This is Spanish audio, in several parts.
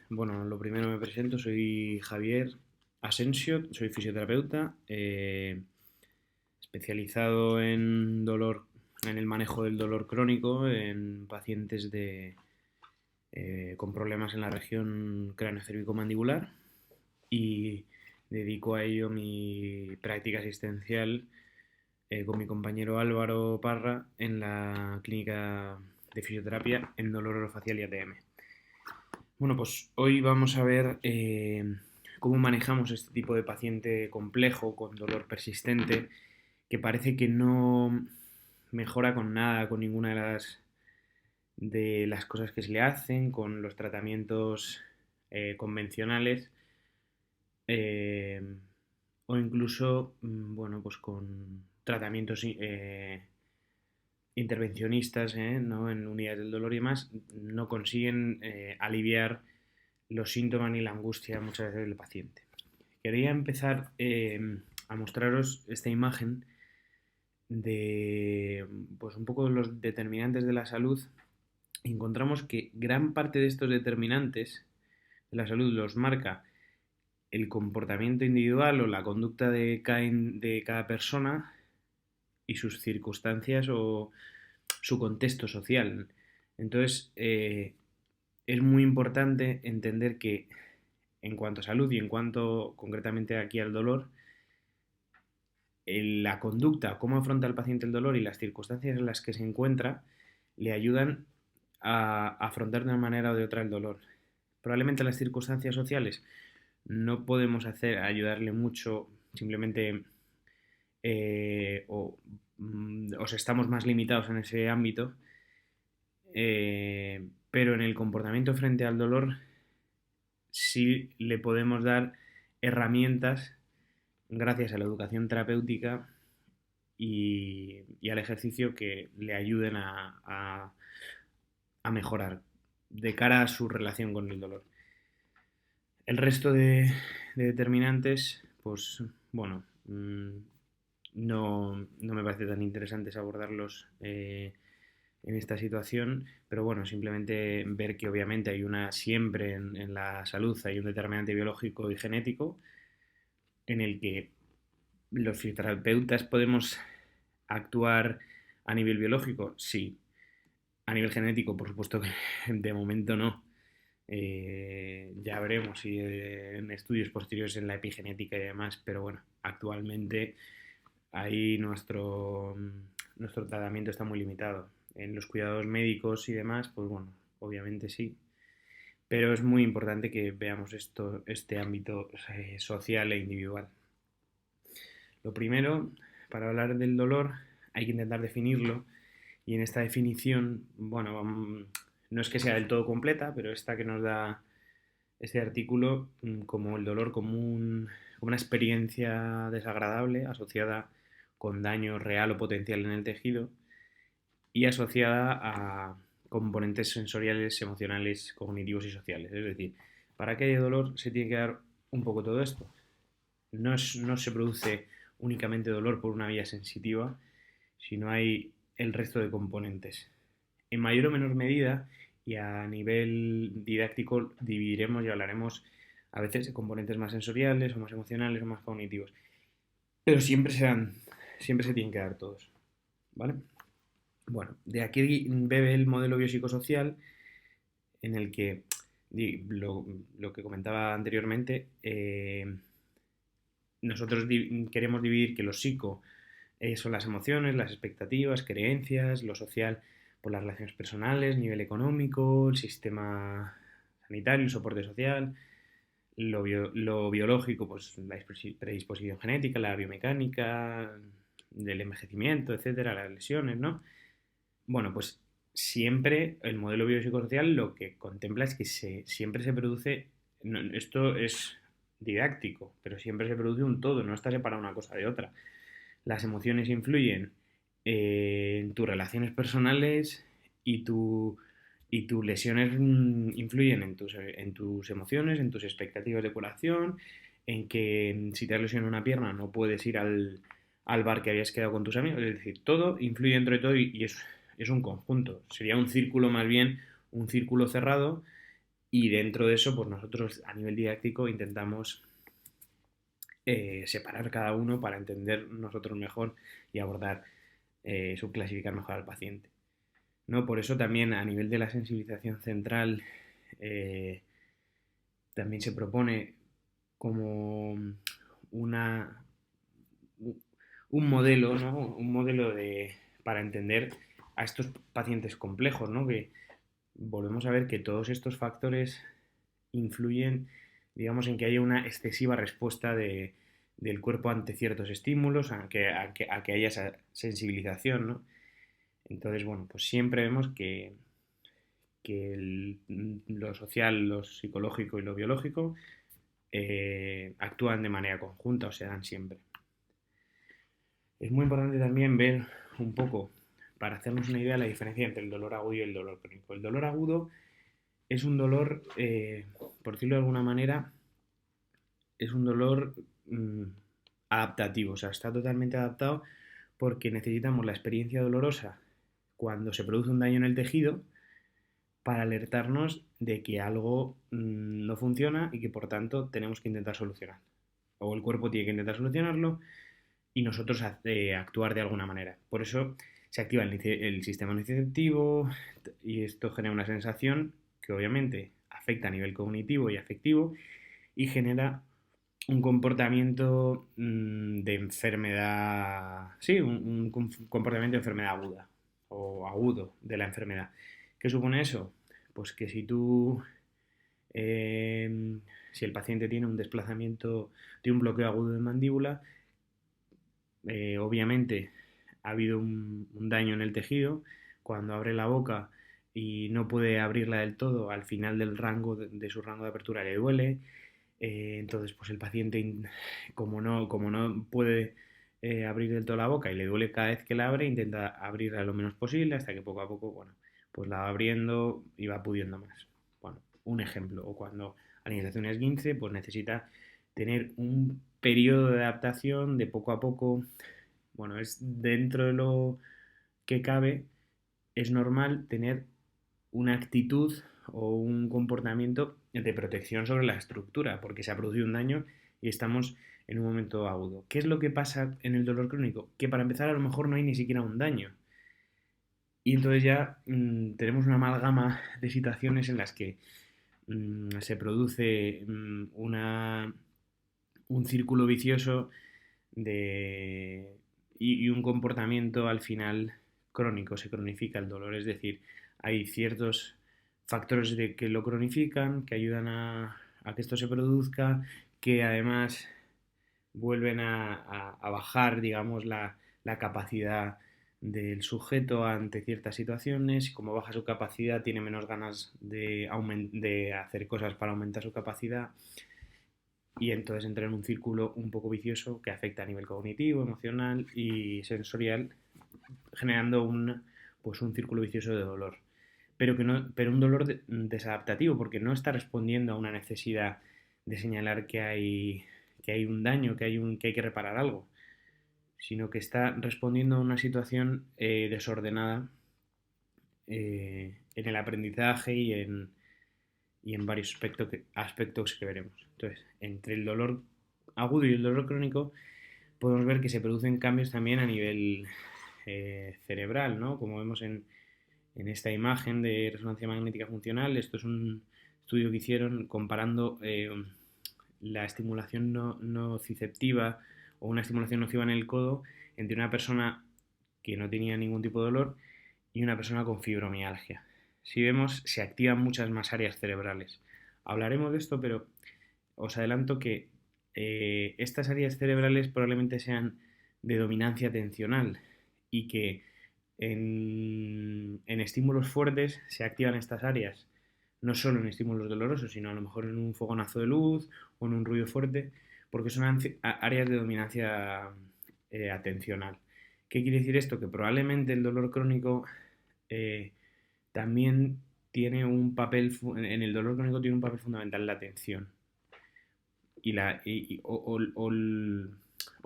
Bueno, lo primero me presento, soy Javier Asensio, soy fisioterapeuta, especializado en dolor, en el manejo del dolor crónico en pacientes con problemas en la región craneocervicomandibular y dedico a ello mi práctica asistencial con mi compañero Álvaro Parra en la clínica de fisioterapia en dolor orofacial y ATM. Bueno, pues hoy vamos a ver cómo manejamos este tipo de paciente complejo con dolor persistente que parece que no mejora con nada, con ninguna de las cosas que se le hacen, con los tratamientos convencionales eh, o incluso, bueno, pues con tratamientos intervencionistas, ¿no? En unidades del dolor y demás, no consiguen aliviar los síntomas ni la angustia muchas veces del paciente. Quería empezar a mostraros esta imagen de pues un poco de los determinantes de la salud. Encontramos que gran parte de estos determinantes de la salud los marca el comportamiento individual o la conducta de cada persona y sus circunstancias o su contexto social. Entonces, es muy importante entender que en cuanto a salud y en cuanto concretamente aquí al dolor, la conducta, cómo afronta el paciente el dolor y las circunstancias en las que se encuentra le ayudan a afrontar de una manera o de otra el dolor. Probablemente las circunstancias sociales no podemos ayudarle mucho, simplemente os estamos más limitados en ese ámbito, pero en el comportamiento frente al dolor sí le podemos dar herramientas gracias a la educación terapéutica y al ejercicio que le ayuden a mejorar de cara a su relación con el dolor. El resto de determinantes, pues bueno, no me parece tan interesantes abordarlos en esta situación, pero bueno, simplemente ver que obviamente siempre en la salud hay un determinante biológico y genético en el que los fisioterapeutas podemos actuar a nivel biológico, sí. A nivel genético, por supuesto que de momento no. Ya veremos si en estudios posteriores en la epigenética y demás, pero bueno, actualmente ahí nuestro tratamiento está muy limitado. En los cuidados médicos y demás, pues bueno, obviamente sí, pero es muy importante que veamos este ámbito social e individual. Lo primero, para hablar del dolor, hay que intentar definirlo y en esta definición, bueno, no es que sea del todo completa, pero esta que nos da este artículo como el dolor como una experiencia desagradable asociada con daño real o potencial en el tejido y asociada a componentes sensoriales, emocionales, cognitivos y sociales. Es decir, para que haya dolor se tiene que dar un poco todo esto. No se produce únicamente dolor por una vía sensitiva, sino hay el resto de componentes. En mayor o menor medida, y a nivel didáctico, dividiremos y hablaremos a veces de componentes más sensoriales o más emocionales o más cognitivos. Pero siempre se tienen que dar todos. ¿Vale? Bueno, de aquí bebe el modelo biopsicosocial en el que lo que comentaba anteriormente, nosotros queremos dividir que lo psico son las emociones, las expectativas, creencias, lo social por las relaciones personales, nivel económico, el sistema sanitario, el soporte social, lo biológico, pues la predisposición genética, la biomecánica, del envejecimiento, etcétera, las lesiones, ¿no? Bueno, pues siempre el modelo biopsicosocial lo que contempla es que siempre se produce, esto es didáctico, pero siempre se produce un todo, no está separado una cosa de otra. Las emociones influyen en tus relaciones personales y, y tus lesiones influyen en tus emociones, en tus expectativas de curación, en que si te has lesionado una pierna no puedes ir al bar que habías quedado con tus amigos. Es decir, todo influye dentro de todo y es un conjunto. Sería un círculo más bien, un círculo cerrado Y dentro de eso, pues nosotros a nivel didáctico intentamos separar cada uno para entender nosotros mejor y abordar, subclasificar mejor al paciente, ¿no? Por eso también a nivel de la sensibilización central eh, también se propone como una, un modelo, ¿no? Un modelo para entender a estos pacientes complejos, ¿no? Que volvemos a ver que todos estos factores influyen, digamos, en que haya una excesiva respuesta del cuerpo ante ciertos estímulos, a que haya esa sensibilización, ¿no? Entonces, bueno, pues siempre vemos que lo social, lo psicológico y lo biológico actúan de manera conjunta o se dan siempre. Es muy importante también ver un poco, para hacernos una idea, la diferencia entre el dolor agudo y el dolor crónico. El dolor agudo es un dolor, por decirlo de alguna manera, es un dolor adaptativo, o sea, está totalmente adaptado porque necesitamos la experiencia dolorosa cuando se produce un daño en el tejido para alertarnos de que algo no funciona y que por tanto tenemos que intentar solucionar. O el cuerpo tiene que intentar solucionarlo y nosotros actuar de alguna manera. Por eso se activa el sistema nociceptivo y esto genera una sensación que obviamente afecta a nivel cognitivo y afectivo y genera un comportamiento de enfermedad, sí, un comportamiento de enfermedad aguda o agudo de la enfermedad. ¿Qué supone eso? Pues que si el paciente tiene un desplazamiento, tiene un bloqueo agudo de mandíbula, obviamente ha habido un daño en el tejido, cuando abre la boca y no puede abrirla del todo, al final del rango de su rango de apertura le duele, entonces pues el paciente, como no puede abrir del todo la boca y le duele cada vez que la abre, intenta abrirla lo menos posible hasta que poco a poco, bueno, pues la va abriendo y va pudiendo más. Bueno, un ejemplo, o cuando alguien se hace un esguince, pues necesita tener un periodo de adaptación de poco a poco. Bueno, es dentro de lo que cabe, es normal tener una actitud o un comportamiento de protección sobre la estructura, porque se ha producido un daño y estamos en un momento agudo. ¿Qué es lo que pasa en el dolor crónico? Que para empezar a lo mejor no hay ni siquiera un daño. Y entonces ya tenemos una amalgama de situaciones en las que se produce un círculo vicioso y un comportamiento al final crónico, se cronifica el dolor, es decir, hay ciertos factores que lo cronifican, que ayudan a que esto se produzca, que además vuelven a bajar, digamos, la capacidad del sujeto ante ciertas situaciones y como baja su capacidad tiene menos ganas de hacer cosas para aumentar su capacidad y entonces entra en un círculo un poco vicioso que afecta a nivel cognitivo, emocional y sensorial, generando pues un círculo vicioso de dolor. Pero un dolor desadaptativo, porque no está respondiendo a una necesidad de señalar que hay un daño, que hay que reparar algo, sino que está respondiendo a una situación desordenada en el aprendizaje y en varios aspectos que veremos. Entonces, entre el dolor agudo y el dolor crónico podemos ver que se producen cambios también a nivel cerebral, ¿no? Como vemos en esta imagen de resonancia magnética funcional, esto es un estudio que hicieron comparando la estimulación nociceptiva o una estimulación nociva en el codo entre una persona que no tenía ningún tipo de dolor y una persona con fibromialgia. Si vemos, se activan muchas más áreas cerebrales. Hablaremos de esto, pero os adelanto que estas áreas cerebrales probablemente sean de dominancia atencional y que en estímulos fuertes se activan estas áreas, no solo en estímulos dolorosos, sino a lo mejor en un fogonazo de luz o en un ruido fuerte, porque son áreas de dominancia atencional. ¿Qué quiere decir esto? Que probablemente el dolor crónico eh, también tiene un papel, en el dolor crónico tiene un papel fundamental la atención. Y la, y- o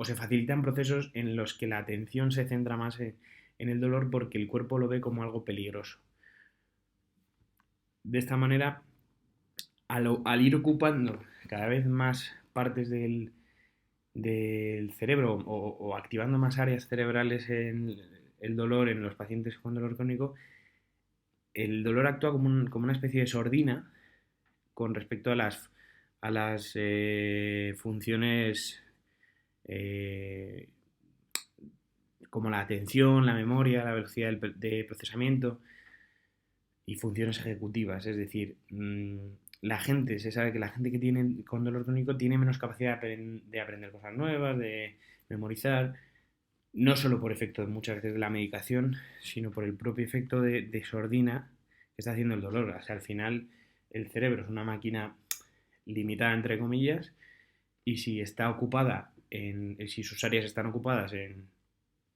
se facilitan procesos en los que la atención se centra más en el dolor porque el cuerpo lo ve como algo peligroso. De esta manera, al ir ocupando cada vez más partes del cerebro o activando más áreas cerebrales en el dolor en los pacientes con dolor crónico, el dolor actúa como una especie de sordina con respecto a las funciones eh, como la atención, la memoria, la velocidad de procesamiento y funciones ejecutivas. Es decir, se sabe que la gente que tiene con dolor crónico tiene menos capacidad de aprender cosas nuevas, de memorizar, no solo por efecto muchas veces de la medicación, sino por el propio efecto de sordina que está haciendo el dolor. O sea, al final el cerebro es una máquina limitada entre comillas y si sus áreas están ocupadas en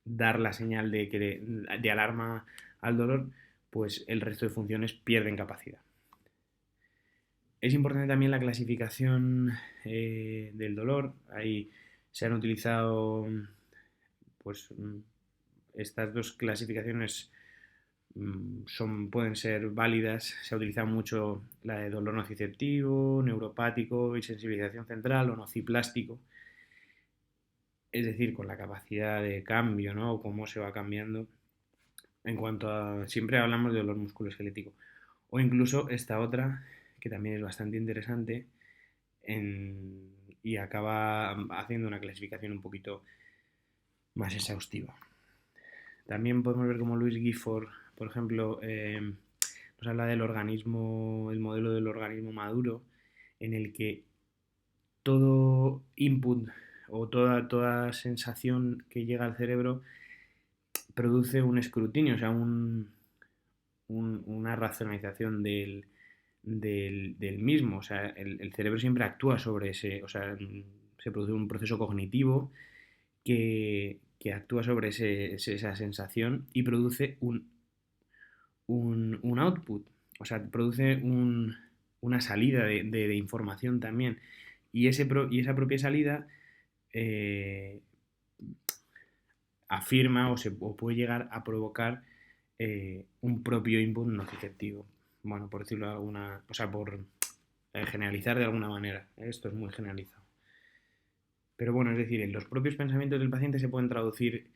dar la señal de alarma al dolor, pues el resto de funciones pierden capacidad. Es importante también la clasificación del dolor. Ahí se han utilizado pues estas dos clasificaciones pueden ser válidas. Se ha utilizado mucho la de dolor nociceptivo, neuropático y sensibilización central o nociplástico. Es decir, con la capacidad de cambio, ¿no? O cómo se va cambiando en cuanto a... Siempre hablamos de dolor musculoesquelético. O incluso esta otra, que también es bastante interesante y acaba haciendo una clasificación un poquito más exhaustiva. También podemos ver como Louis Gifford, por ejemplo, nos habla del organismo, el modelo del organismo maduro, en el que todo input o toda sensación que llega al cerebro produce un escrutinio, o sea, una racionalización del mismo. O sea, el cerebro siempre actúa sobre o sea, se produce un proceso cognitivo que actúa sobre esa sensación y produce un output, o sea, produce una salida de información también. Y esa propia salida eh, afirma o puede llegar a provocar un propio input nociceptivo. Bueno, por decirlo de alguna, o sea, por generalizar de alguna manera. Esto es muy generalizado. Pero bueno, es decir, los propios pensamientos del paciente se pueden traducir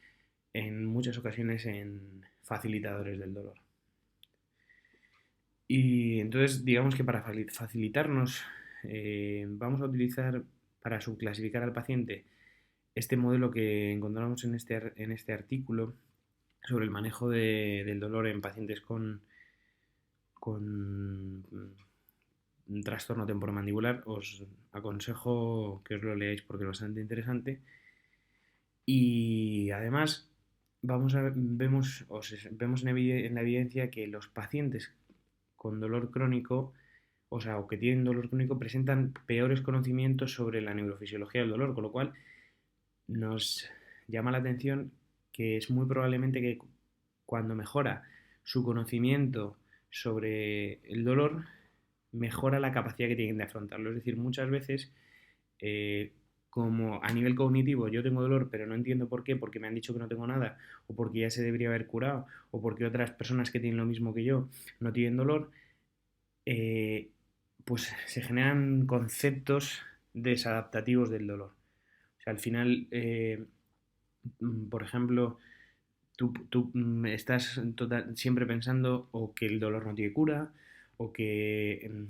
en muchas ocasiones en facilitadores del dolor. Y entonces, digamos que para facilitarnos, vamos a utilizar para subclasificar al paciente este modelo que encontramos en este artículo sobre el manejo del dolor en pacientes con un trastorno temporomandibular. Os aconsejo que os lo leáis porque es bastante interesante. Y además vemos en la evidencia que los pacientes con dolor crónico, o sea, o que tienen dolor crónico, presentan peores conocimientos sobre la neurofisiología del dolor, con lo cual nos llama la atención que es muy probablemente que cuando mejora su conocimiento sobre el dolor, mejora la capacidad que tienen de afrontarlo. Es decir, muchas veces, como a nivel cognitivo yo tengo dolor, pero no entiendo por qué, porque me han dicho que no tengo nada, o porque ya se debería haber curado, o porque otras personas que tienen lo mismo que yo no tienen dolor, eh, pues se generan conceptos desadaptativos del dolor. O sea, al final, por ejemplo, tú estás siempre pensando o que el dolor no tiene cura, o que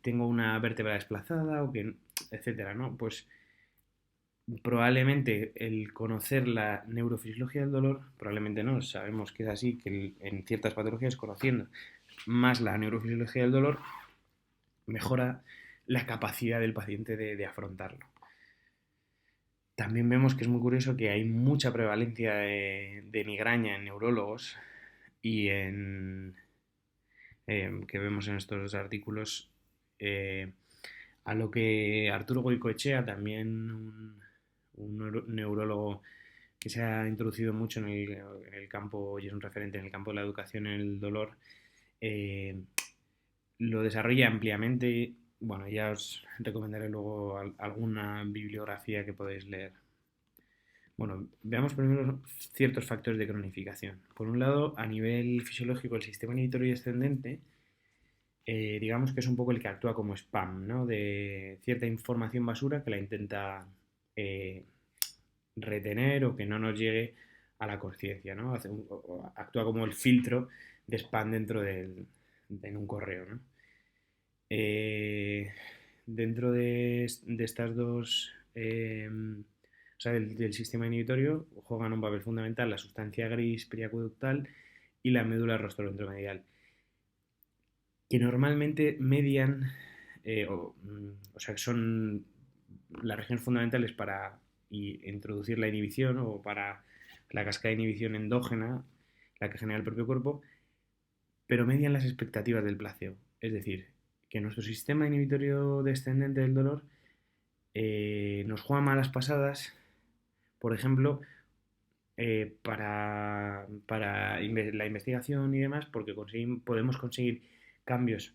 tengo una vértebra desplazada, o que, etcétera, ¿no? Pues probablemente el conocer la neurofisiología del dolor, probablemente no, sabemos que es así, que en ciertas patologías conociendo más la neurofisiología del dolor, mejora la capacidad del paciente de afrontarlo. También vemos que es muy curioso que hay mucha prevalencia de migraña en neurólogos y que vemos en estos dos artículos, eh, a lo que Arturo Goicoechea, también un neurólogo que se ha introducido mucho en el campo y es un referente en el campo de la educación en el dolor, eh, lo desarrolla ampliamente. Bueno, ya os recomendaré luego alguna bibliografía que podéis leer. Bueno, veamos primero ciertos factores de cronificación. Por un lado, a nivel fisiológico, el sistema inhibitorio ascendente digamos que es un poco el que actúa como spam, ¿no? De cierta información basura que la intenta eh, retener o que no nos llegue a la conciencia, ¿no? Actúa como el filtro de spam en un correo, ¿no? Eh, dentro de estas dos, o sea, del sistema inhibitorio, juegan un papel fundamental la sustancia gris periacueductal y la médula rostroventromedial, que normalmente median, o sea, que son las regiones fundamentales para introducir la inhibición o para la cascada de inhibición endógena, la que genera el propio cuerpo, pero median las expectativas del placebo. Es decir, que nuestro sistema inhibitorio descendente del dolor nos juega malas pasadas, por ejemplo, para la investigación y demás, porque podemos conseguir cambios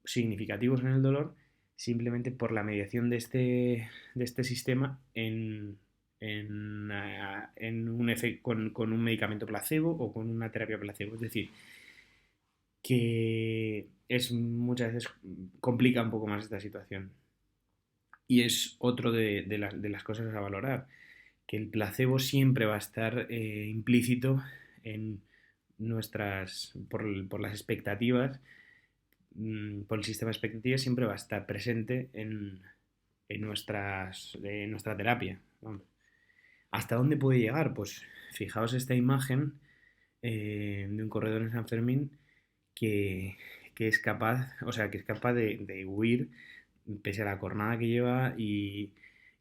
significativos en el dolor simplemente por la mediación de este sistema en un con un medicamento placebo o con una terapia placebo. Es decir, que muchas veces complica un poco más esta situación. Y es otro de las cosas a valorar, que el placebo siempre va a estar implícito en por las expectativas, por el sistema de expectativas, siempre va a estar presente en nuestra terapia. Vamos. ¿Hasta dónde puede llegar? Pues fijaos esta imagen de un corredor en San Fermín que, que es capaz, o sea, que es capaz de huir pese a la cornada que lleva y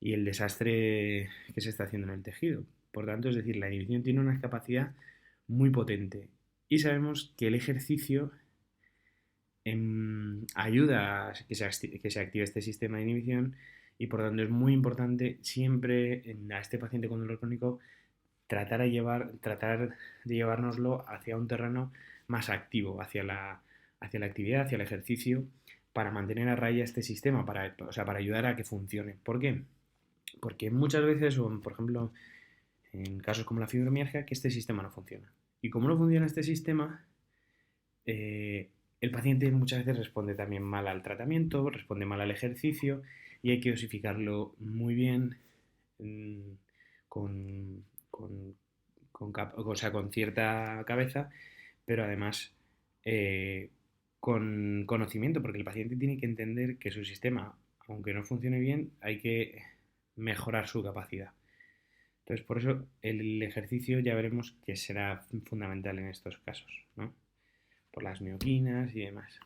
el desastre que se está haciendo en el tejido. Por tanto, es decir, la inhibición tiene una capacidad muy potente. Y sabemos que el ejercicio ayuda a que se active este sistema de inhibición y por tanto es muy importante siempre a este paciente con dolor crónico tratar de llevárnoslo hacia un terreno más activo, hacia la actividad, hacia el ejercicio, para mantener a raya este sistema, o sea, para ayudar a que funcione. ¿Por qué? Porque muchas veces, o por ejemplo, en casos como la fibromialgia, que este sistema no funciona. Y como no funciona este sistema, el paciente muchas veces responde también mal al tratamiento, responde mal al ejercicio y hay que dosificarlo muy bien mm, con, con, o sea, con cierta cabeza, pero además eh, con conocimiento, porque el paciente tiene que entender que su sistema, aunque no funcione bien, hay que mejorar su capacidad. Entonces, por eso el ejercicio ya veremos que será fundamental en estos casos, ¿no? Por las mioquinas y demás.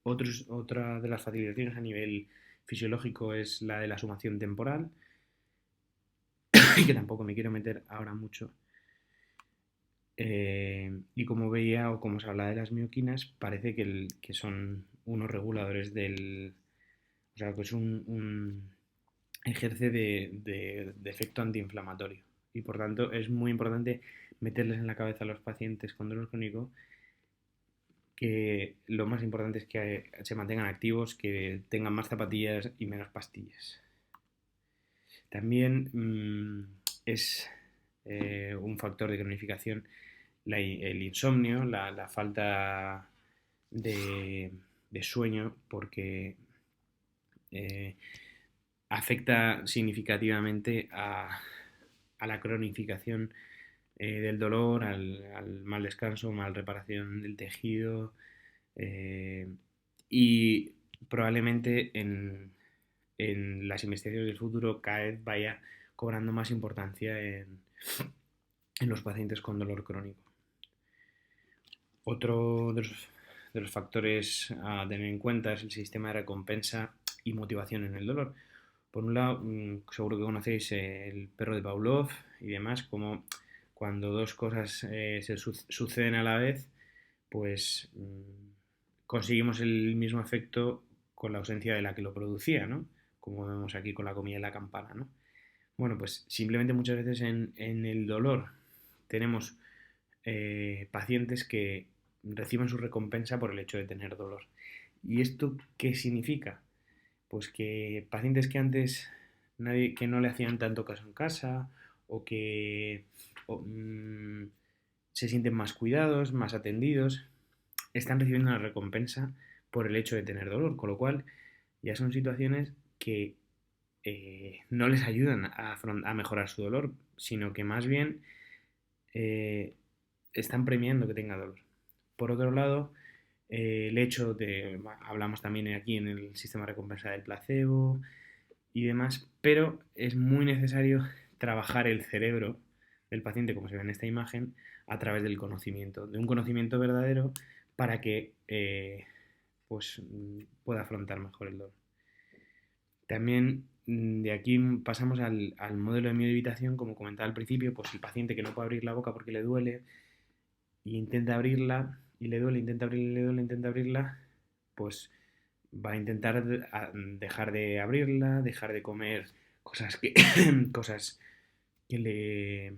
Otra de las facilitaciones a nivel fisiológico es la de la sumación temporal, que tampoco me quiero meter ahora mucho. Y como veía o como se habla de las mioquinas, parece que son unos reguladores o sea, que es ejerce de efecto antiinflamatorio. Y por tanto es muy importante meterles en la cabeza a los pacientes con dolor crónico que lo más importante es que se mantengan activos, que tengan más zapatillas y menos pastillas. También es un factor de cronificación el insomnio, la falta de, de sueño, porque eh, afecta significativamente a la cronificación del dolor, al mal descanso, mal reparación del tejido eh, y probablemente en las investigaciones del futuro cada vez vaya cobrando más importancia en los pacientes con dolor crónico. Otro de los factores a tener en cuenta es el sistema de recompensa y motivación en el dolor. Por un lado, seguro que conocéis el perro de Pavlov y demás, como cuando dos cosas suceden a la vez, pues conseguimos el mismo efecto con la ausencia de la que lo producía, ¿no? Como vemos aquí con la comida y la campana, ¿no? Bueno, pues simplemente muchas veces en el dolor tenemos pacientes que reciben su recompensa por el hecho de tener dolor. ¿Y esto qué significa? Pues que pacientes que antes que no le hacían tanto caso en casa o que o, se sienten más cuidados, más atendidos, están recibiendo una recompensa por el hecho de tener dolor, con lo cual ya son situaciones que no les ayudan a mejorar su dolor, sino que más bien eh, están premiando que tenga dolor. Por otro lado, el hecho de, hablamos también aquí en el sistema de recompensa del placebo y demás, pero es muy necesario trabajar el cerebro del paciente, como se ve en esta imagen, a través del conocimiento, de un conocimiento verdadero para que pues, pueda afrontar mejor el dolor. También de aquí pasamos al modelo de mioevitación, como comentaba al principio, pues el paciente que no puede abrir la boca porque le duele y intenta abrirla y le duele, intenta abrirla y le duele, intenta abrirla, pues va a intentar dejar de abrirla, dejar de comer cosas que, cosas que le,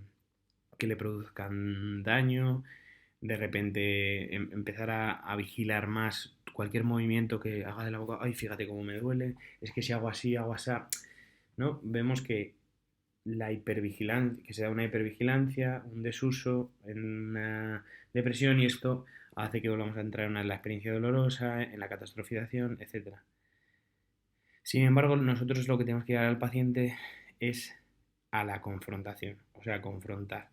que le produzcan daño, de repente empezar a vigilar más cualquier movimiento que haga de la boca, ay, fíjate cómo me duele, es que si hago así, hago así, ¿no? Vemos que la hipervigilancia, que se da una hipervigilancia, un desuso, en una depresión y esto hace que volvamos a entrar en la experiencia dolorosa, en la catastrofización, etcétera. Sin embargo, nosotros lo que tenemos que llevar al paciente es a la confrontación, o sea, confrontar,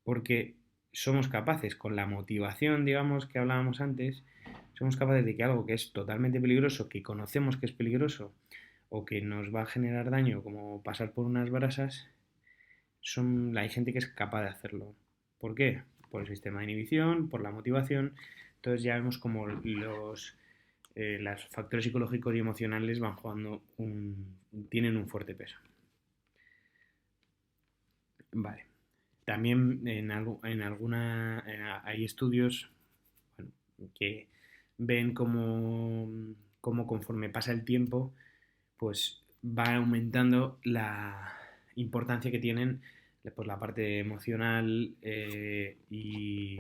porque somos capaces, con la motivación, digamos, que hablábamos antes, somos capaces de que algo que es totalmente peligroso, que conocemos que es peligroso, o que nos va a generar daño, como pasar por unas brasas, hay gente que es capaz de hacerlo. ¿Por qué? Por el sistema de inhibición, por la motivación. Entonces ya vemos como los factores psicológicos y emocionales van jugando tienen un fuerte peso. Vale. También hay estudios, bueno, que ven como conforme pasa el tiempo, pues va aumentando la importancia que tienen pues, la parte emocional y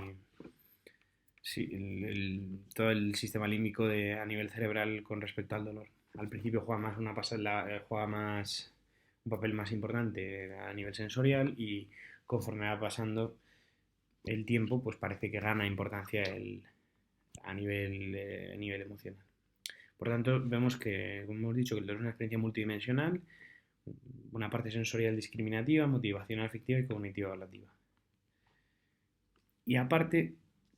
sí, todo el sistema límbico a nivel cerebral con respecto al dolor. Al principio juega más un papel más importante a nivel sensorial y conforme va pasando el tiempo, pues parece que gana importancia a nivel emocional. Por tanto, vemos que, como hemos dicho, que el dolor es una experiencia multidimensional, una parte sensorial discriminativa, motivacional afectiva y cognitiva evaluativa. Y aparte,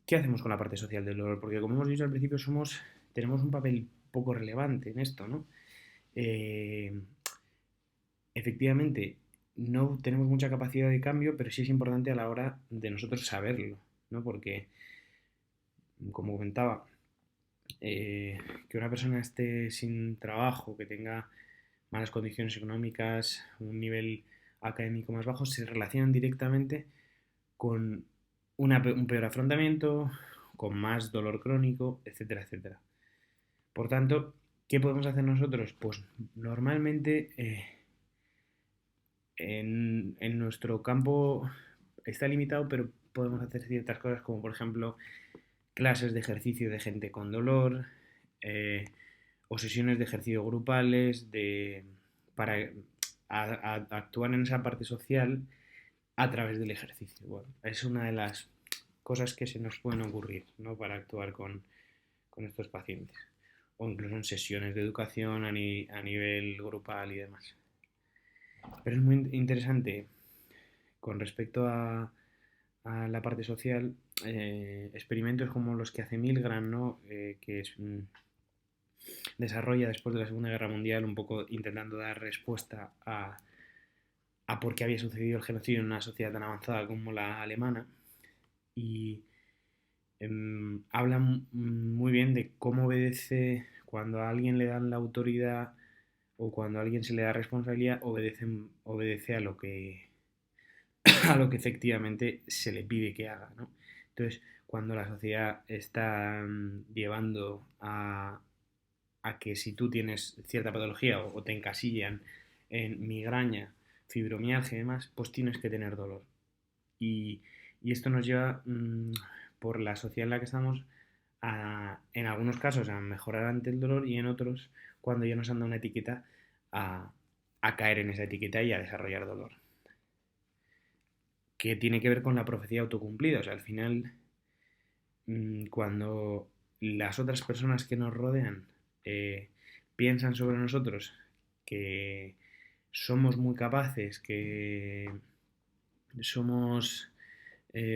¿qué hacemos con la parte social del dolor? Porque como hemos dicho al principio, tenemos un papel poco relevante en esto, ¿no? Eh, Efectivamente, no tenemos mucha capacidad de cambio, pero sí es importante a la hora de nosotros saberlo, ¿no? Porque, como comentaba, que una persona esté sin trabajo, que tenga malas condiciones económicas, un nivel académico más bajo, se relacionan directamente con un peor afrontamiento, con más dolor crónico, etcétera, etcétera. Por tanto, ¿qué podemos hacer nosotros? Pues normalmente en nuestro campo está limitado, pero podemos hacer ciertas cosas como por ejemplo clases de ejercicio de gente con dolor o sesiones de ejercicio grupales para actuar en esa parte social a través del ejercicio. Bueno, es una de las cosas que se nos pueden ocurrir, ¿no? Para actuar con estos pacientes. O incluso en sesiones de educación a nivel grupal y demás. Pero es muy interesante con respecto a la parte social, experimentos como los que hace Milgram, ¿no? Desarrolla después de la Segunda Guerra Mundial, un poco intentando dar respuesta a por qué había sucedido el genocidio en una sociedad tan avanzada como la alemana. Y habla muy bien de cómo obedece cuando a alguien le dan la autoridad o cuando a alguien se le da responsabilidad, obedece a lo que efectivamente se le pide que haga, ¿no? Entonces, cuando la sociedad está llevando a que si tú tienes cierta patología o te encasillan en migraña, fibromialgia y demás, pues tienes que tener dolor. Y, y esto nos lleva, por la sociedad en la que estamos, en algunos casos a mejorar ante el dolor y en otros, cuando ya nos han dado una etiqueta, a, a caer en esa etiqueta y a desarrollar dolor. Que tiene que ver con la profecía autocumplida. O sea, al final, cuando las otras personas que nos rodean piensan sobre nosotros que somos muy capaces, que somos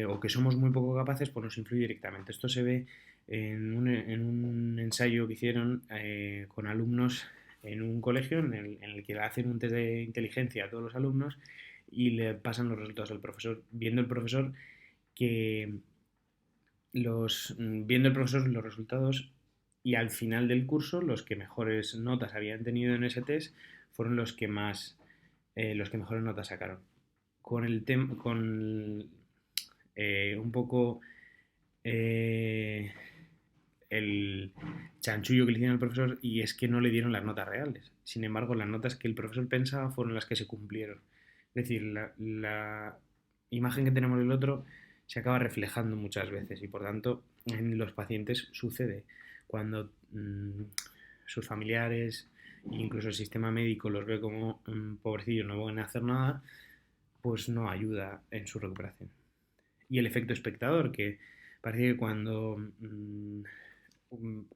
o que somos muy poco capaces, pues nos influye directamente. Esto se ve en un ensayo que hicieron con alumnos en un colegio en el que le hacen un test de inteligencia a todos los alumnos y le pasan los resultados al profesor, viendo el profesor que viendo el profesor los resultados y al final del curso los que mejores notas habían tenido en ese test fueron los que mejores notas sacaron. Con un poco eh, el chanchullo que le hicieron al profesor y es que no le dieron las notas reales. Sin embargo, las notas que el profesor pensaba fueron las que se cumplieron. Es decir, la imagen que tenemos del otro se acaba reflejando muchas veces y por tanto en los pacientes sucede cuando sus familiares e incluso el sistema médico los ve como pobrecillos no van a hacer nada, pues no ayuda en su recuperación. Y el efecto espectador, que parece que cuando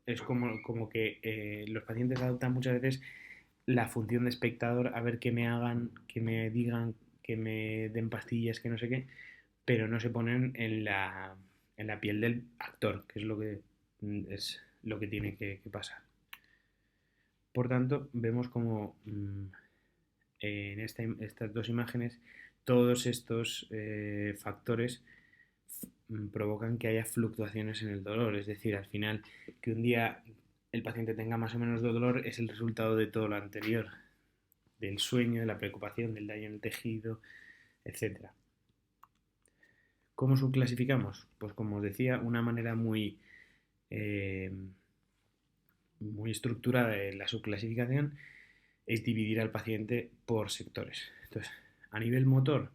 es como que los pacientes adoptan muchas veces la función de espectador a ver que me hagan, que me digan, que me den pastillas, que no sé qué, pero no se ponen en la piel del actor, que es lo que tiene que pasar. Por tanto, vemos como en estas dos imágenes todos estos factores provocan que haya fluctuaciones en el dolor. Es decir, al final, que un día el paciente tenga más o menos de dolor es el resultado de todo lo anterior, del sueño, de la preocupación, del daño en el tejido, etcétera. ¿Cómo subclasificamos? Pues como os decía, una manera eh, muy estructurada de la subclasificación es dividir al paciente por sectores. Entonces, a nivel motor,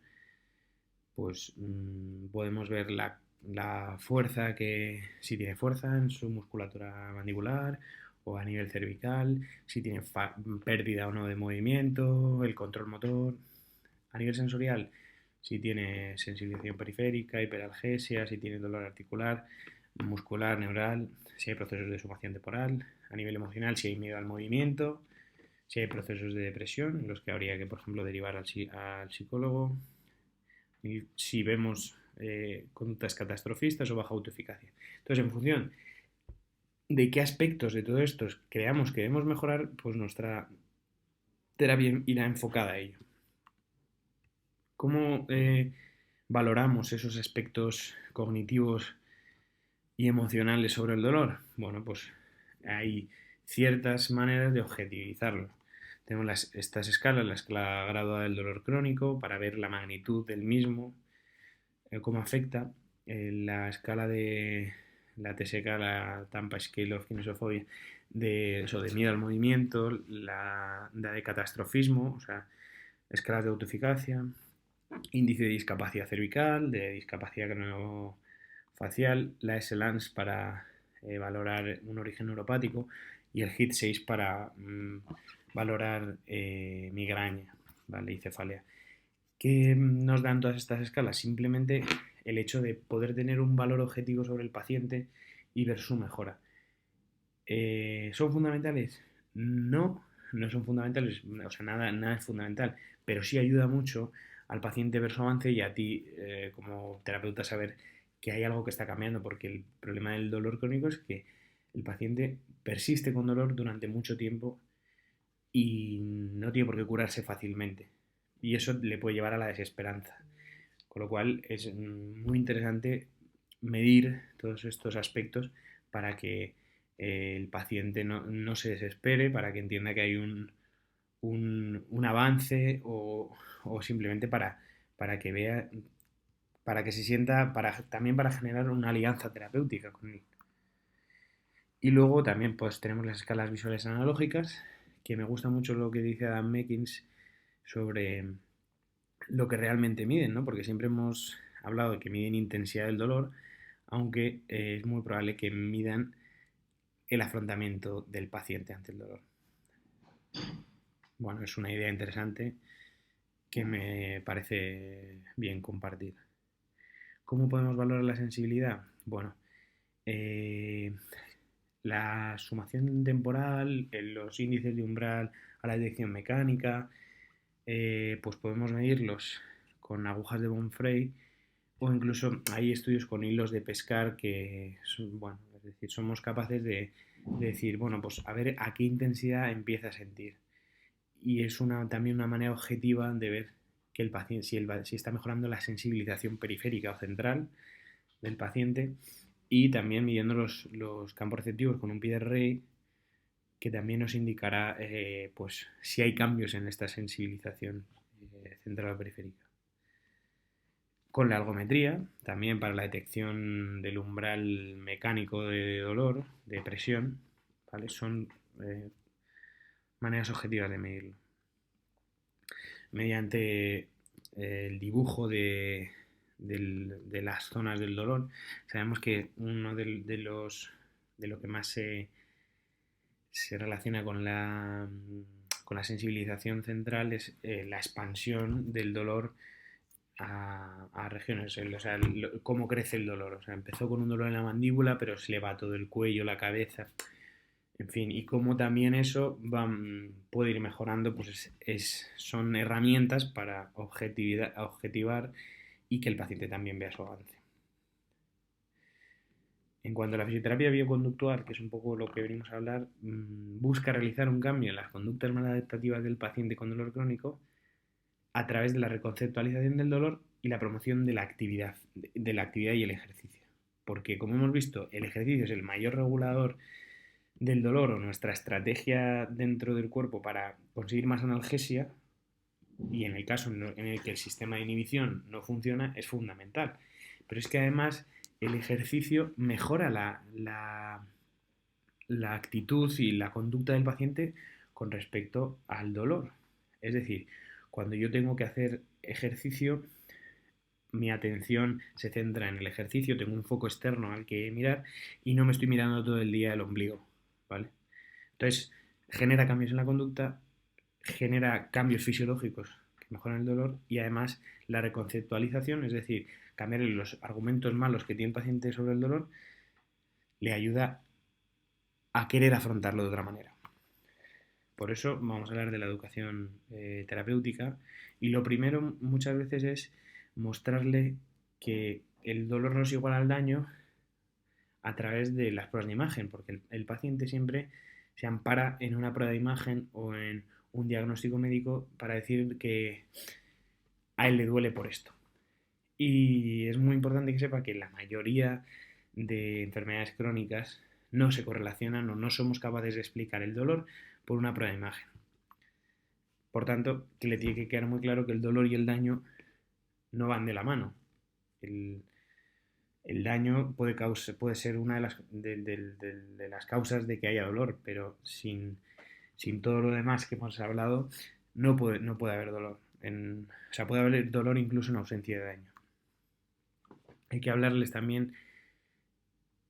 pues podemos ver la fuerza, que si tiene fuerza en su musculatura mandibular o a nivel cervical, si tiene pérdida o no de movimiento, el control motor. A nivel sensorial, si tiene sensibilización periférica, hiperalgesia, si tiene dolor articular, muscular, neural, si hay procesos de sumación temporal. A nivel emocional, si hay miedo al movimiento, si hay procesos de depresión, en los que habría que, por ejemplo, derivar al psicólogo. Y si vemos conductas catastrofistas o baja autoeficacia. Entonces, en función de qué aspectos de todo esto creamos que debemos mejorar, pues nuestra terapia irá enfocada a ello. ¿Cómo valoramos esos aspectos cognitivos y emocionales sobre el dolor? Bueno, pues hay ciertas maneras de objetivizarlo. Tenemos estas escalas, la escala graduada del dolor crónico, para ver la magnitud del mismo, cómo afecta, la escala de la TSK, la Tampa Scale of Kinesophobia, de miedo al movimiento, la de catastrofismo, o sea, escalas de autoeficacia, índice de discapacidad cervical, de discapacidad craneofacial, la S-LANS para valorar un origen neuropático y el HIT6 para valorar migraña, ¿vale? Y cefalea. ¿Qué nos dan todas estas escalas? Simplemente el hecho de poder tener un valor objetivo sobre el paciente y ver su mejora. ¿Son fundamentales? No, no son fundamentales, o sea, nada es fundamental, pero sí ayuda mucho al paciente ver su avance y a ti como terapeuta saber que hay algo que está cambiando, porque el problema del dolor crónico es que el paciente persiste con dolor durante mucho tiempo y no tiene por qué curarse fácilmente. Y eso le puede llevar a la desesperanza. Con lo cual es muy interesante medir todos estos aspectos para que el paciente no se desespere, para que entienda que hay un avance o simplemente para que vea, para que se sienta, también para generar una alianza terapéutica con él. Y luego también pues tenemos las escalas visuales analógicas, que me gusta mucho lo que dice Adam Meckins sobre lo que realmente miden, ¿no? Porque siempre hemos hablado de que miden intensidad del dolor, aunque es muy probable que midan el afrontamiento del paciente ante el dolor. Bueno, es una idea interesante que me parece bien compartir. ¿Cómo podemos valorar la sensibilidad? Bueno, La sumación temporal, los índices de umbral a la detección mecánica, pues podemos medirlos con agujas de Bonfrey o incluso hay estudios con hilos de pescar que, bueno, es decir, somos capaces de decir, bueno, pues a ver a qué intensidad empieza a sentir. Y es también una manera objetiva de ver que el paciente, si está mejorando la sensibilización periférica o central del paciente y también midiendo los campos receptivos con un PDRI que también nos indicará pues si hay cambios en esta sensibilización central o periférica. Con la ergometría, también para la detección del umbral mecánico de dolor, de presión, ¿vale? Son maneras objetivas de medirlo. Mediante el dibujo de las zonas del dolor, sabemos que uno de lo que más se relaciona con la sensibilización central es la expansión del dolor a regiones, o sea, cómo crece el dolor. O sea, empezó con un dolor en la mandíbula, pero se le va todo el cuello, la cabeza, en fin, y cómo también eso puede ir mejorando, pues son herramientas para objetivar y que el paciente también vea su avance. En cuanto a la fisioterapia bioconductual, que es un poco lo que venimos a hablar, busca realizar un cambio en las conductas maladaptativas del paciente con dolor crónico a través de la reconceptualización del dolor y la promoción de la actividad y el ejercicio. Porque, como hemos visto, el ejercicio es el mayor regulador del dolor o nuestra estrategia dentro del cuerpo para conseguir más analgesia, y en el caso en el que el sistema de inhibición no funciona, es fundamental. Pero es que además el ejercicio mejora la actitud y la conducta del paciente con respecto al dolor. Es decir, cuando yo tengo que hacer ejercicio, mi atención se centra en el ejercicio, tengo un foco externo al que mirar y no me estoy mirando todo el día el ombligo, ¿vale? Entonces, genera cambios en la conducta, genera cambios fisiológicos que mejoran el dolor y además la reconceptualización, es decir, cambiar los argumentos malos que tiene el paciente sobre el dolor, le ayuda a querer afrontarlo de otra manera. Por eso vamos a hablar de la educación terapéutica y lo primero muchas veces es mostrarle que el dolor no es igual al daño a través de las pruebas de imagen, porque el paciente siempre se ampara en una prueba de imagen o en un diagnóstico médico para decir que a él le duele por esto. Y es muy importante que sepa que la mayoría de enfermedades crónicas no se correlacionan o no somos capaces de explicar el dolor por una prueba de imagen. Por tanto, que le tiene que quedar muy claro que el dolor y el daño no van de la mano. El, el daño puede ser una de las causas de que haya dolor, pero sin todo lo demás que hemos hablado, no puede haber dolor. O sea, puede haber dolor incluso en ausencia de daño. Hay que hablarles también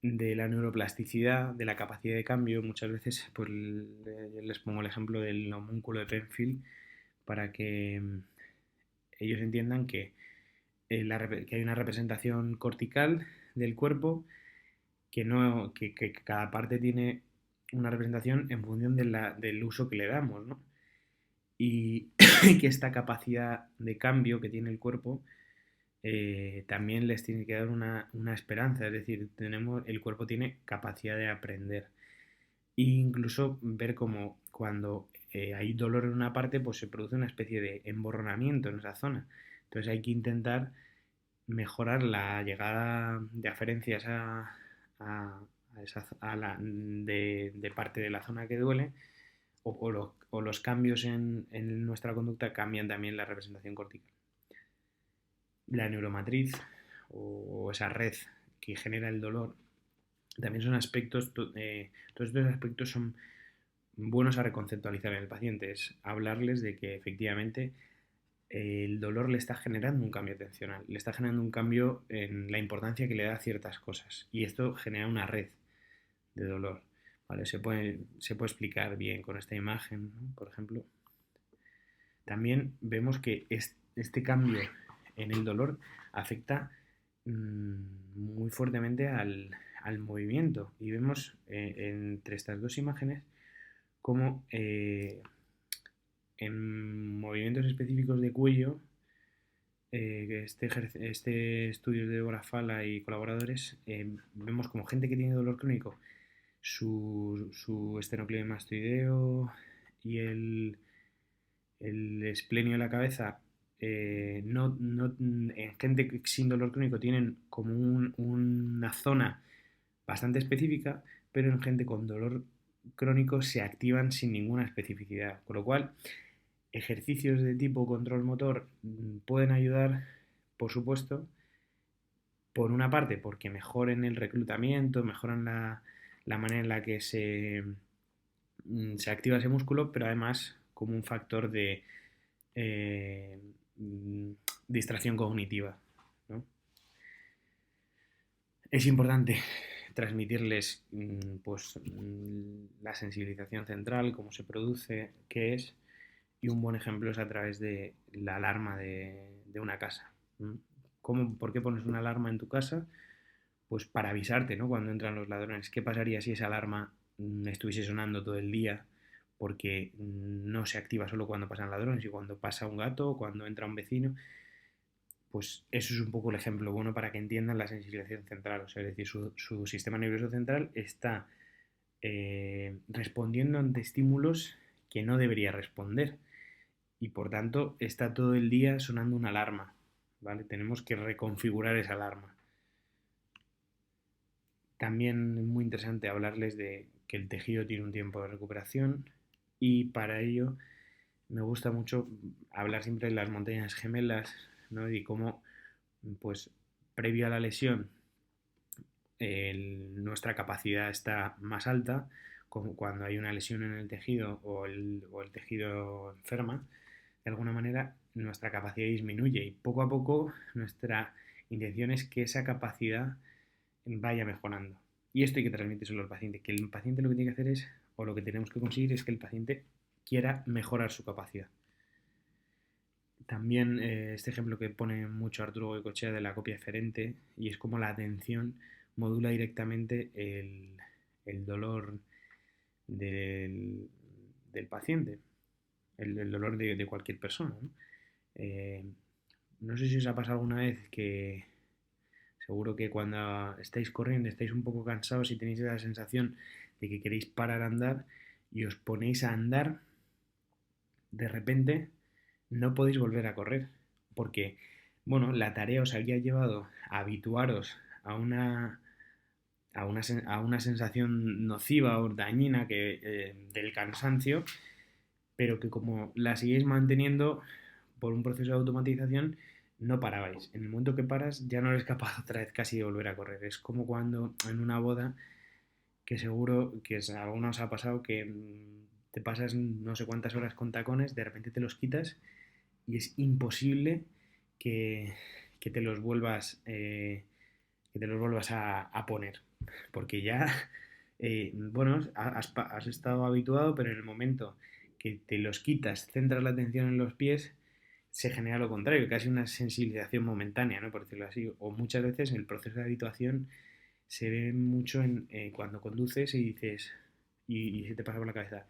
de la neuroplasticidad, de la capacidad de cambio. Muchas veces pues, les pongo el ejemplo del homúnculo de Penfield para que ellos entiendan que hay una representación cortical del cuerpo que cada parte tiene una representación en función del uso que le damos, ¿no? Y que esta capacidad de cambio que tiene el cuerpo también les tiene que dar una esperanza, es decir, el cuerpo tiene capacidad de aprender. E incluso ver cómo cuando hay dolor en una parte, pues se produce una especie de emborronamiento en esa zona. Entonces hay que intentar mejorar la llegada de aferencias a, de parte de la zona que duele o los cambios en nuestra conducta cambian también la representación cortical. La neuromatriz o esa red que genera el dolor también son aspectos, todos estos aspectos son buenos a reconceptualizar en el paciente, es hablarles de que efectivamente el dolor le está generando un cambio atencional, le está generando un cambio en la importancia que le da a ciertas cosas y esto genera una red de dolor. ¿Vale? Se puede explicar bien con esta imagen, ¿no? Por ejemplo. También vemos que este cambio en el dolor afecta muy fuertemente al movimiento y vemos entre estas dos imágenes cómo en movimientos específicos de cuello, este estudio de Débora Fala y colaboradores, vemos como gente que tiene dolor crónico, su esternocleidomastoideo y el esplenio de la cabeza, en gente sin dolor crónico tienen como una zona bastante específica, pero en gente con dolor crónico se activan sin ninguna especificidad. Con lo cual, ejercicios de tipo control motor pueden ayudar, por supuesto, por una parte, porque mejoren el reclutamiento, mejoran la manera en la que se activa ese músculo, pero además como un factor de eh, distracción cognitiva, ¿no? Es importante transmitirles pues, la sensibilización central, cómo se produce, qué es, y un buen ejemplo es a través de la alarma de una casa. ¿Por qué pones una alarma en tu casa? Pues para avisarte, ¿no? Cuando entran los ladrones. ¿Qué pasaría si esa alarma estuviese sonando todo el día? Porque no se activa solo cuando pasan ladrones y cuando pasa un gato o cuando entra un vecino. Pues eso es un poco el ejemplo bueno para que entiendan la sensibilización central. O sea, es decir, su sistema nervioso central está respondiendo ante estímulos que no debería responder y por tanto está todo el día sonando una alarma, ¿vale? Tenemos que reconfigurar esa alarma. También es muy interesante hablarles de que el tejido tiene un tiempo de recuperación y para ello me gusta mucho hablar siempre de las montañas gemelas, ¿no? Y cómo, pues, previo a la lesión, nuestra capacidad está más alta, como cuando hay una lesión en el tejido o el tejido enferma, de alguna manera nuestra capacidad disminuye y poco a poco nuestra intención es que esa capacidad vaya mejorando. Y esto hay que transmitírselo al paciente, que el paciente lo que tiene que hacer es, o lo que tenemos que conseguir es que el paciente quiera mejorar su capacidad. También este ejemplo que pone mucho Arturo Goicoechea de la copia eferente, y es como la atención modula directamente el dolor del paciente, el dolor de cualquier persona, ¿no? Eh, no sé si os ha pasado alguna vez que seguro que cuando estáis corriendo estáis un poco cansados y tenéis la sensación de que queréis parar a andar y os ponéis a andar, de repente no podéis volver a correr porque, bueno, la tarea os había llevado a habituaros a una sensación nociva o dañina del cansancio, pero que como la seguís manteniendo por un proceso de automatización, no parabais. En el momento que paras ya no eres capaz otra vez casi de volver a correr. Es como cuando en una boda, que seguro que a algunos os ha pasado que te pasas no sé cuántas horas con tacones, de repente te los quitas y es imposible que, que te los vuelvas a poner. Porque ya, bueno, has estado habituado, pero en el momento que te los quitas, centras la atención en los pies, se genera lo contrario, casi una sensibilización momentánea, ¿no? Por decirlo así. O muchas veces en el proceso de habituación se ve mucho cuando conduces y dices, y se te pasa por la cabeza,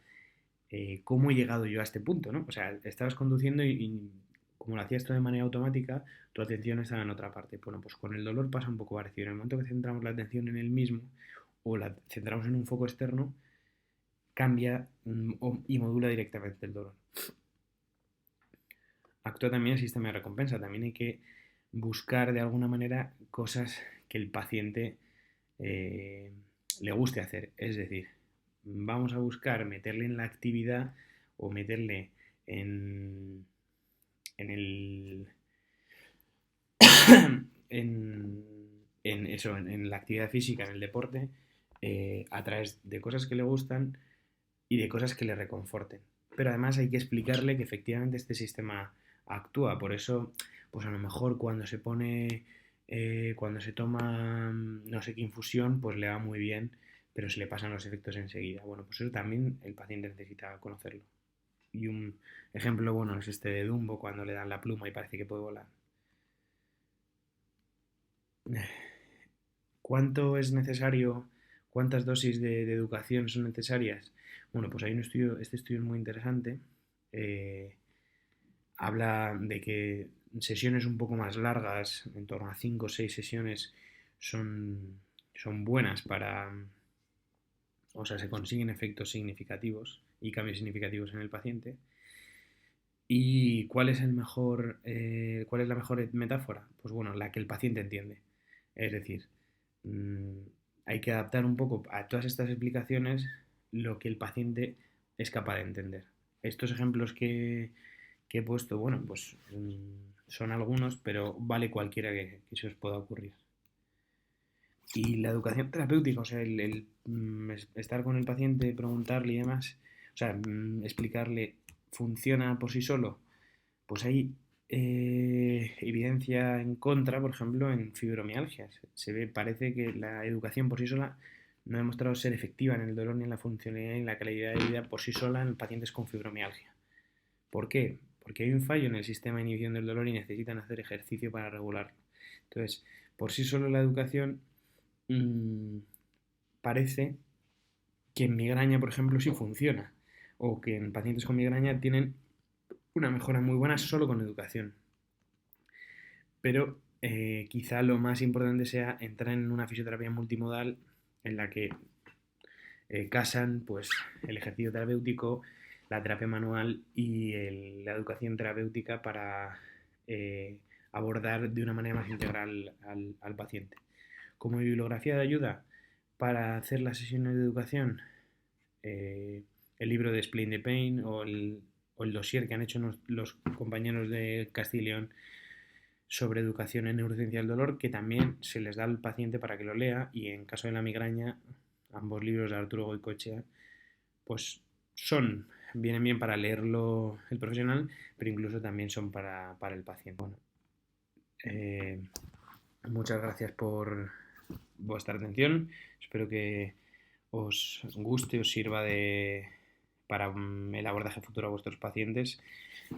¿cómo he llegado yo a este punto, ¿no? O sea, estabas conduciendo y como lo hacías todo de manera automática, tu atención estaba en otra parte. Bueno, pues con el dolor pasa un poco parecido. En el momento que centramos la atención en el mismo o la centramos en un foco externo, cambia y modula directamente el dolor. Actúa también el sistema de recompensa. También hay que buscar de alguna manera cosas que el paciente eh, le guste hacer. Es decir, vamos a buscar meterle en la actividad o meterle en el en, en la actividad física, en el deporte, a través de cosas que le gustan y de cosas que le reconforten. Pero además hay que explicarle que efectivamente este sistema actúa. Por eso, pues a lo mejor cuando se toma no sé qué infusión, pues le va muy bien, pero se le pasan los efectos enseguida. Bueno, pues eso también el paciente necesita conocerlo. Y un ejemplo bueno es este de Dumbo, cuando le dan la pluma y parece que puede volar. ¿Cuánto es necesario? ¿Cuántas dosis de educación son necesarias? Bueno, pues hay un estudio, este estudio es muy interesante. eh, Habla de que sesiones un poco más largas, en torno a 5 o 6 sesiones, son buenas para, o sea, se consiguen efectos significativos y cambios significativos en el paciente. ¿Y cuál es la mejor metáfora? Pues bueno, la que el paciente entiende. Es decir, mmm, hay que adaptar un poco a todas estas explicaciones lo que el paciente es capaz de entender. Estos ejemplos que he puesto, bueno, pues son algunos, pero vale cualquiera que se os pueda ocurrir. Y la educación terapéutica, o sea, estar con el paciente, preguntarle y demás, o sea, explicarle, ¿funciona por sí solo? Pues hay evidencia en contra, por ejemplo, en fibromialgias. Parece que la educación por sí sola no ha demostrado ser efectiva en el dolor, ni en la funcionalidad, ni en la calidad de vida por sí sola en pacientes con fibromialgia. ¿Por qué? Porque hay un fallo en el sistema de inhibición del dolor y necesitan hacer ejercicio para regularlo. Entonces, por sí solo la educación mmm, parece que en migraña, por ejemplo, sí funciona. O que en pacientes con migraña tienen una mejora muy buena solo con educación. Pero quizá lo más importante sea entrar en una fisioterapia multimodal en la que casan pues, el ejercicio terapéutico, la terapia manual y la educación terapéutica para abordar de una manera más integral al paciente. Como bibliografía de ayuda para hacer las sesiones de educación, el libro de Explain the Pain o el dossier que han hecho los compañeros de Castilla y León sobre educación en neurociencia del dolor, que también se les da al paciente para que lo lea, y en caso de la migraña, ambos libros de Arturo Goicoechea, pues vienen bien para leerlo el profesional, pero incluso también son para el paciente. Bueno, eh, muchas gracias por vuestra atención, espero que os guste, os sirva para el abordaje futuro a vuestros pacientes.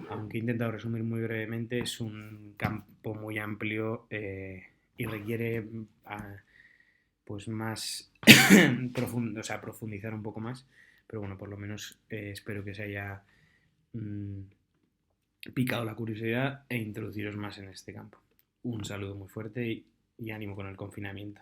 Aunque he intentado resumir muy brevemente, es un campo muy amplio y requiere pues más o sea, profundizar un poco más. Pero bueno, por lo menos espero que se haya mmm, picado la curiosidad e introduciros más en este campo. Un saludo muy fuerte y ánimo con el confinamiento.